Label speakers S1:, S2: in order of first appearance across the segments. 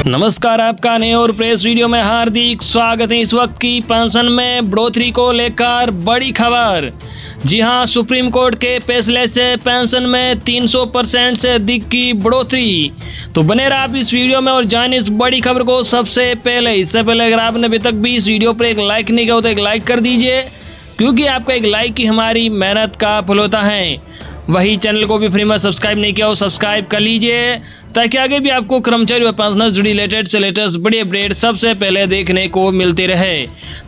S1: नमस्कार, आपका नए और प्रेस वीडियो में हार्दिक स्वागत है। इस वक्त की पेंशन में बढ़ोतरी को लेकर बड़ी खबर। जी हां, सुप्रीम कोर्ट के फैसले से पेंशन में 300% से अधिक की बढ़ोतरी। तो बने रहा आप इस वीडियो में और जानिए इस बड़ी खबर को सबसे पहले। इससे पहले अगर आपने अभी तक भी इस वीडियो पर एक लाइक नहीं किया हो तो एक लाइक कर दीजिए, क्योंकि आपका एक लाइक ही हमारी मेहनत का फल होता है। वही चैनल को भी फ्री में सब्सक्राइब नहीं किया हो, सब्सक्राइब कर लीजिए, ताकि आगे भी आपको कर्मचारी व पेंशनर्स जुड़ी लेटेस्ट से लेटेस्ट बड़ी अपडेट सबसे पहले देखने को मिलती रहे।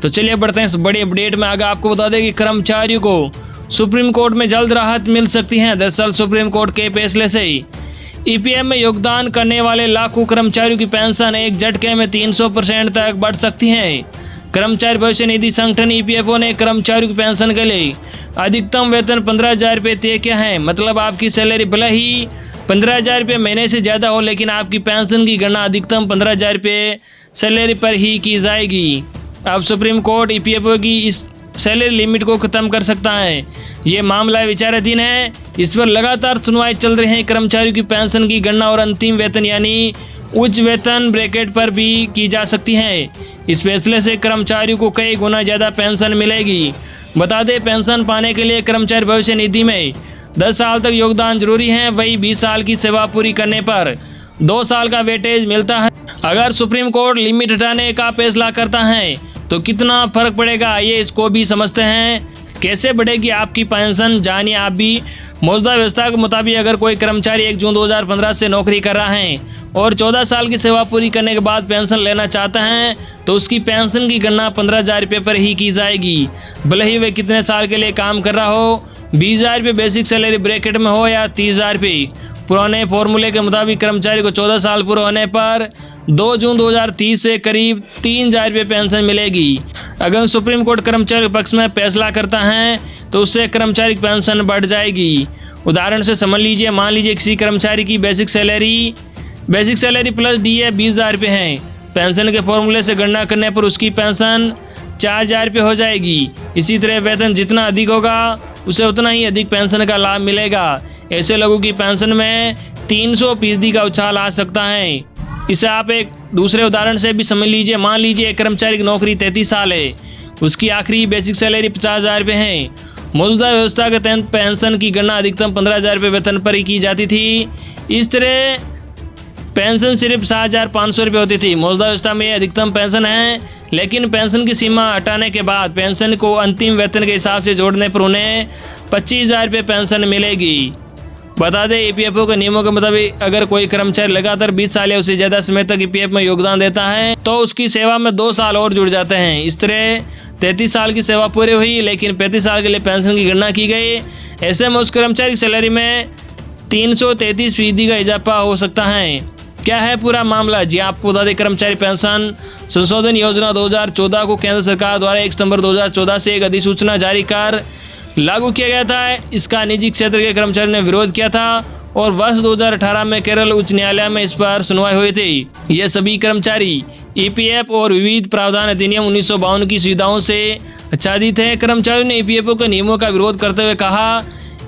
S1: तो चलिए बढ़ते हैं इस बड़ी अपडेट में। आगे आपको बता दें कि कर्मचारियों को सुप्रीम कोर्ट में जल्द राहत मिल सकती है। दरअसल सुप्रीम कोर्ट के फैसले से ईपीएफ में योगदान करने वाले लाखों कर्मचारियों की पेंशन एक झटके में 300% तक बढ़ सकती है। कर्मचारी भविष्य निधि संगठन ईपीएफओ ने कर्मचारियों की पेंशन के लिए अधिकतम वेतन 15,000 रुपये तय किया है। मतलब आपकी सैलरी भले ही 15,000 रुपये महीने से ज़्यादा हो, लेकिन आपकी पेंशन की गणना अधिकतम 15,000 रुपये सैलरी पर ही की जाएगी। अब सुप्रीम कोर्ट ईपीएफओ की इस सैलरी लिमिट को ख़त्म कर सकता है। ये मामला विचाराधीन है। इस पर लगातार सुनवाई चल रही है। कर्मचारियों की पेंशन की गणना और अंतिम वेतन यानी उच्च वेतन ब्रैकेट पर भी की जा सकती है। इस फैसले से कर्मचारियों को कई गुना ज़्यादा पेंशन मिलेगी। बता दें, पेंशन पाने के लिए कर्मचारी भविष्य निधि में 10 साल तक योगदान जरूरी है। वही 20 साल की सेवा पूरी करने पर 2 साल का वेटेज मिलता है। अगर सुप्रीम कोर्ट लिमिट हटाने का फैसला करता है तो कितना फर्क पड़ेगा, ये इसको भी समझते हैं। कैसे बढ़ेगी आपकी पेंशन, जानिए आप भी। मौजूदा व्यवस्था के मुताबिक अगर कोई कर्मचारी 1 जून 2015 से नौकरी कर रहा है और 14 साल की सेवा पूरी करने के बाद पेंशन लेना चाहता है तो उसकी पेंशन की गणना 15,000 रुपये पर ही की जाएगी। भले ही वह कितने साल के लिए काम कर रहा हो, 20,000 रुपये बेसिक सैलरी ब्रैकेट में हो या 30,000 रुपये। पुराने फॉर्मूले के मुताबिक कर्मचारी को 14 साल पूरे होने पर 2 जून 2030 से करीब 3,000 रुपये पेंशन मिलेगी। अगर सुप्रीम कोर्ट कर्मचारी के पक्ष में फैसला करता है तो उससे कर्मचारी की पेंशन बढ़ जाएगी। उदाहरण से समझ लीजिए, मान लीजिए किसी कर्मचारी की बेसिक सैलरी प्लस डीए 20,000 रुपये है। पेंशन के फॉर्मूले से गणना करने पर उसकी पेंशन 4,000 रुपये हो जाएगी। इसी तरह वेतन जितना अधिक होगा उसे उतना ही अधिक पेंशन का लाभ मिलेगा। ऐसे लोगों की पेंशन में 300% का उछाल आ सकता है। इसे आप एक दूसरे उदाहरण से भी समझ लीजिए। मान लीजिए एक कर्मचारी की नौकरी 33 साल है, उसकी आखिरी बेसिक सैलरी 50,000 रुपये है। मौजूदा व्यवस्था के तहत पेंशन की गणना अधिकतम 15,000 रुपये वेतन पर ही की जाती थी। इस तरह पेंशन सिर्फ 7,500 रुपये होती थी। मौजूदा व्यवस्था में अधिकतम पेंशन है, लेकिन पेंशन की सीमा हटाने के बाद पेंशन को अंतिम वेतन के हिसाब से जोड़ने पर उन्हें 25,000 रुपये पेंशन मिलेगी। बता दें, ईपीएफओ के नियमों के मुताबिक अगर कोई कर्मचारी लगातार 20 साल या उससे ज़्यादा समय तक ईपीएफ में योगदान देता है तो उसकी सेवा में 2 साल और जुड़ जाते हैं। इस तरह 33 साल की सेवा पूरी हुई, लेकिन 35 साल के लिए पेंशन की गणना की गई। ऐसे में उस कर्मचारी की सैलरी में 333% का इजाफा हो सकता है। क्या है पूरा मामला, जी आपको बता दें, कर्मचारी पेंशन संशोधन योजना 2014 को केंद्र सरकार द्वारा 1 सितंबर 2014 से एक अधिसूचना जारी कर लागू किया गया था। इसका निजी क्षेत्र के कर्मचारियों ने विरोध किया था और वर्ष 2018 में केरल उच्च न्यायालय में इस पर सुनवाई हुई थी। ये सभी कर्मचारी ईपीएफ और विविध प्रावधान अधिनियम 1952 की सुविधाओं से आच्छादित हैं। कर्मचारियों ने ईपीएफओ के नियमों का विरोध करते हुए कहा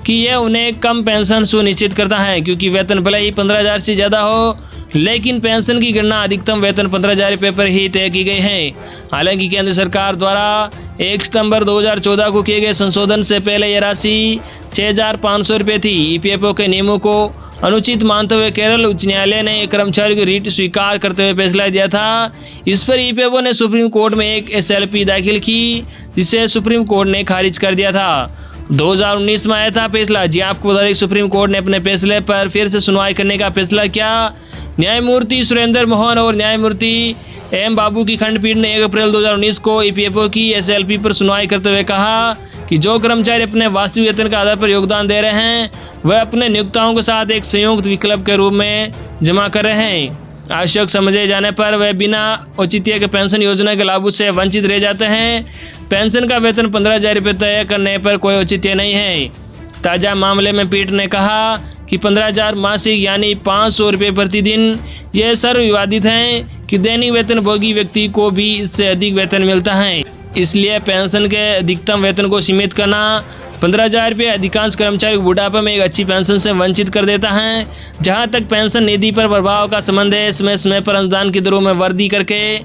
S1: कि यह उन्हें कम पेंशन सुनिश्चित करता है, क्योंकि वेतन भले ही 15,000 से ज़्यादा हो, लेकिन पेंशन की गणना अधिकतम वेतन 15,000 रुपये पर ही तय की गई है। हालांकि केंद्र सरकार द्वारा 1 सितंबर 2014 को किए गए संशोधन से पहले यह राशि 6,500 रुपये थी। ईपीएफओ के नियमों को अनुचित मानते हुए केरल उच्च न्यायालय ने कर्मचारियों की रीट स्वीकार करते हुए फैसला दिया था। इस पर ईपीएफओ ने सुप्रीम कोर्ट में एक एसएलपी दाखिल की, जिसे सुप्रीम कोर्ट ने खारिज कर दिया था। 2019 में आया था फैसला। जी आपको बता दें, सुप्रीम कोर्ट ने अपने फैसले पर फिर से सुनवाई करने का फैसला किया। न्यायमूर्ति सुरेंद्र मोहन और न्यायमूर्ति एम बाबू की खंडपीठ ने 1 अप्रैल 2019 को ईपीएफओ की एसएलपी पर सुनवाई करते हुए कहा कि जो कर्मचारी अपने वास्तविक वेतन के आधार पर योगदान दे रहे हैं वह अपने नियोक्ताओं के साथ एक संयुक्त विकल्प के रूप में जमा कर रहे हैं। आवश्यक समझे जाने पर वह बिना औचित्य के पेंशन योजना के लाभों से वंचित रह जाते हैं। पेंशन का वेतन 15,000 रुपये तय करने पर कोई औचित्य नहीं है। ताज़ा मामले में पीठ ने कहा कि 15,000 मासिक यानी 500 रुपये प्रतिदिन यह सर्वविवादित है कि दैनिक वेतन भोगी व्यक्ति को भी इससे अधिक वेतन मिलता है। इसलिए पेंशन के अधिकतम वेतन को सीमित करना 15,000 रुपये अधिकांश कर्मचारी को बुढ़ापे में एक अच्छी पेंशन से वंचित कर देता है। जहां तक पेंशन निधि पर प्रभाव का संबंध है, समय समय पर अनुदान की दरों में वृद्धि करके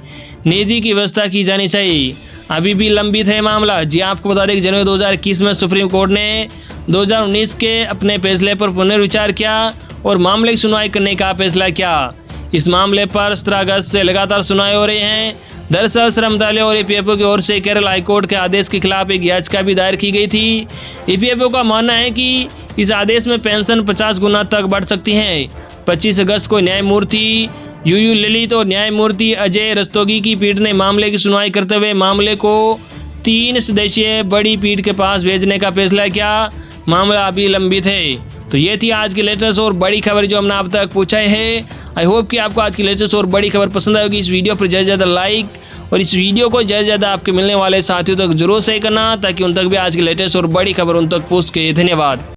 S1: निधि की व्यवस्था की जानी चाहिए। अभी भी लंबित है मामला। जी आपको बता दें कि जनवरी 2021 में सुप्रीम कोर्ट ने 2019 के अपने फैसले पर पुनर्विचार किया और मामले की सुनवाई करने का फैसला किया। इस मामले पर 17 अगस्त से लगातार सुनवाई हो रही है। दरअसल श्रम मंत्रालय और ईपीएफओ की ओर से केरल हाईकोर्ट के आदेश के खिलाफ एक याचिका भी दायर की गई थी। ईपीएफओ का मानना है कि इस आदेश में पेंशन 50 गुना तक बढ़ सकती है। 25 अगस्त को न्यायमूर्ति यूयू ललित और न्यायमूर्ति अजय रस्तोगी की पीठ ने मामले की सुनवाई करते हुए मामले को 3 सदस्यीय बड़ी पीठ के पास भेजने का फैसला किया। मामला अभी लंबित है। तो ये थी आज की लेटेस्ट और बड़ी खबर जो हमने अब तक पूछा है। आई होप कि आपको आज की लेटेस्ट और बड़ी खबर पसंद आएगी। इस वीडियो पर ज़्यादा से ज़्यादा लाइक और इस वीडियो को ज़्यादा से ज़्यादा आपके मिलने वाले साथियों तक जरूर शेयर करना, ताकि उन तक भी आज की लेटेस्ट और बड़ी खबर उन तक पहुँच सके। धन्यवाद।